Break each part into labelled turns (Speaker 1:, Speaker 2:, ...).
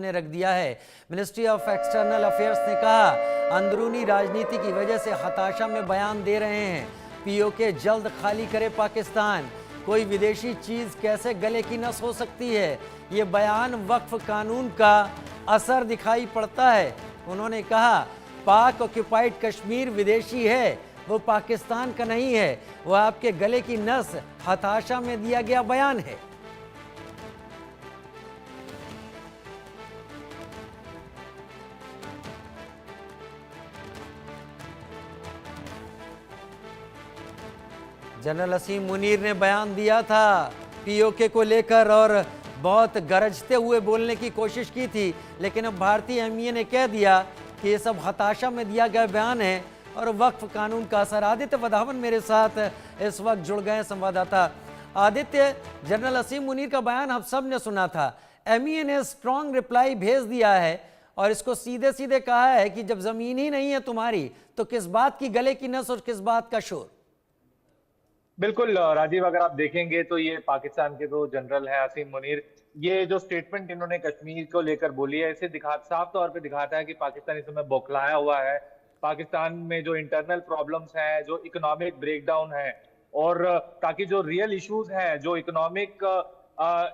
Speaker 1: ने रख दिया है। मिनिस्ट्री ऑफ एक्सटर्नल अफेयर्स ने कहा, अंदरूनी राजनीति की वजह से हताशा में बयान दे रहे हैं। पीओके जल्द खाली करे पाकिस्तान। कोई विदेशी चीज कैसे गले की नस हो सकती है। ये बयान वक्फ कानून का असर दिखाई पड़ता है। उन्होंने कहा, पाक ऑक्युपाइड कश्मीर विदेशी है, वो पाकिस्तान का नहीं है। वो आपके गले की नस हताशा में दिया गया बयान है। जनरल असीम मुनीर ने बयान दिया था पीओके को लेकर और बहुत गरजते हुए बोलने की कोशिश की थी, लेकिन अब भारतीय एमईए ने कह दिया कि ये सब हताशा में दिया गया बयान है और वक्फ कानून का असर। आदित्य वधावन मेरे साथ इस वक्त जुड़ गए, संवाददाता आदित्य। जनरल असीम मुनीर का बयान हम सब ने सुना था। एमईए ने स्ट्रॉन्ग रिप्लाई भेज दिया है और इसको सीधे सीधे कहा है कि जब जमीन ही नहीं है तुम्हारी तो किस बात की गले की नस और किस बात का शोर।
Speaker 2: बिल्कुल राजीव, अगर आप देखेंगे तो ये पाकिस्तान के जो जनरल हैं असीम मुनीर, ये जो स्टेटमेंट इन्होंने कश्मीर को लेकर बोली है, इसे साफ तौर पे दिखाता है कि पाकिस्तान इस समय बौखलाया हुआ है। पाकिस्तान में जो इंटरनल प्रॉब्लम्स हैं, जो इकोनॉमिक ब्रेकडाउन है, और ताकि जो रियल इश्यूज हैं, जो इकोनॉमिक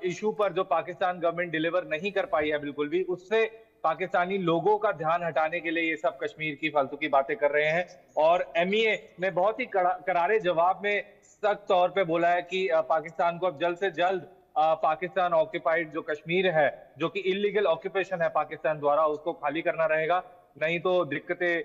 Speaker 2: इशू पर जो पाकिस्तान गवर्नमेंट डिलीवर नहीं कर पाई है बिल्कुल भी, उससे पाकिस्तानी लोगों का ध्यान हटाने के लिए ये सब कश्मीर की फालतू की बातें कर रहे हैं। और एमईए ने बहुत ही करारे जवाब में सख्त तौर पे बोला है कि पाकिस्तान को अब जल्द से जल्द पाकिस्तान ऑक्युपाइड जो कश्मीर है, जो कि इलीगल ऑक्यूपेशन है पाकिस्तान द्वारा, उसको खाली करना रहेगा, नहीं तो दिक्कतें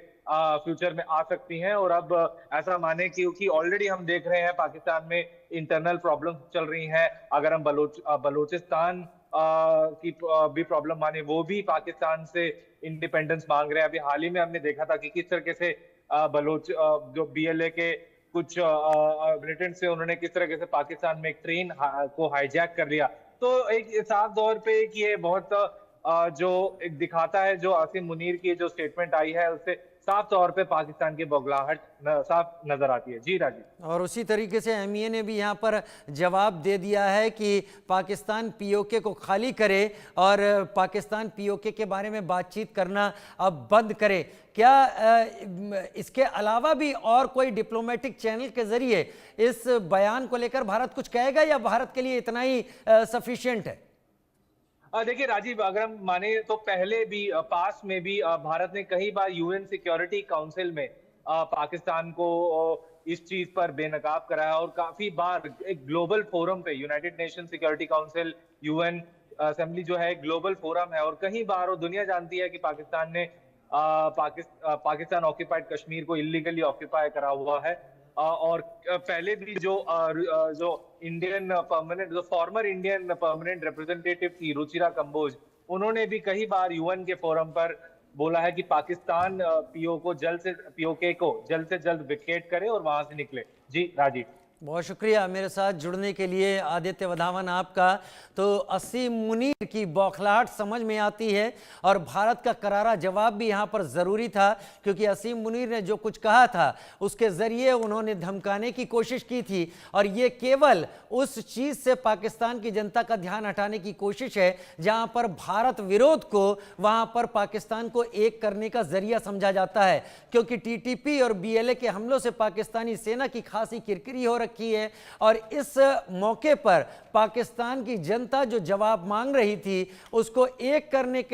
Speaker 2: फ्यूचर में आ सकती हैं। और अब ऐसा माने क्योंकि ऑलरेडी हम देख रहे हैं पाकिस्तान में इंटरनल प्रॉब्लम चल रही हैं। अगर हम बलोचिस्तान की भी प्रॉब्लम माने, वो भी पाकिस्तान से इंडिपेंडेंस मांग रहे हैं। अभी हाल ही में हमने देखा था कि किस तरीके से जो बीएलए के कुछ मिलिटेंट से उन्होंने किस तरह से पाकिस्तान में एक ट्रेन को हाईजैक कर लिया। तो एक साफ तौर पे कि ये बहुत जो एक दिखाता है, जो आसिम मुनीर की जो स्टेटमेंट आई है उससे साफ तौर पे पाकिस्तान की बौखलाहट साफ नजर आती है। जी राजीव।
Speaker 1: और उसी तरीके से एमईए ने भी यहाँ पर जवाब दे दिया है कि पाकिस्तान पीओके को खाली करे और पाकिस्तान पीओके के बारे में बातचीत करना अब बंद करे। क्या इसके अलावा भी और कोई डिप्लोमेटिक चैनल के जरिए इस बयान को लेकर भारत कुछ कहेगा या भारत के लिए इतना ही सफिशिएंट है?
Speaker 2: देखिए राजीव, अगर हम माने तो पहले भी पास में भी भारत ने कई बार यूएन सिक्योरिटी काउंसिल में पाकिस्तान को इस चीज पर बेनकाब कराया, और काफी बार एक ग्लोबल फोरम पे, United nation security council, UN assembly जो है ग्लोबल फोरम है, और कई बार वो दुनिया जानती है कि पाकिस्तान ने पाकिस्तान ऑक्यूपाइड कश्मीर को इलीगली ऑक्यूपाई करा हुआ है। और पहले भी जो इंडियन परमानेंट, जो फॉर्मर इंडियन परमानेंट रिप्रेजेंटेटिव थी रुचिरा कंबोज, उन्होंने भी कई बार यूएन के फोरम पर बोला है कि पाकिस्तान पीओके को जल्द से जल्द विकेट करे और वहां से निकले। जी राजीव।
Speaker 1: बहुत शुक्रिया मेरे साथ जुड़ने के लिए आदित्य वधावन आपका। तो असीम मुनीर की बौखलाहट समझ में आती है और भारत का करारा जवाब भी यहाँ पर ज़रूरी था, क्योंकि असीम मुनीर ने जो कुछ कहा था उसके ज़रिए उन्होंने धमकाने की कोशिश की थी, और ये केवल उस चीज़ से पाकिस्तान की जनता का ध्यान हटाने की कोशिश है जहाँ पर भारत विरोध को वहाँ पर पाकिस्तान को एक करने का जरिया समझा जाता है। क्योंकि टीटीपी और बीएलए के हमलों से पाकिस्तानी सेना की खासी किरकिरी हो रखी है, और इस मौके पर पाकिस्तान की जनता जो जवाब मांग रही थी उसको एक करने के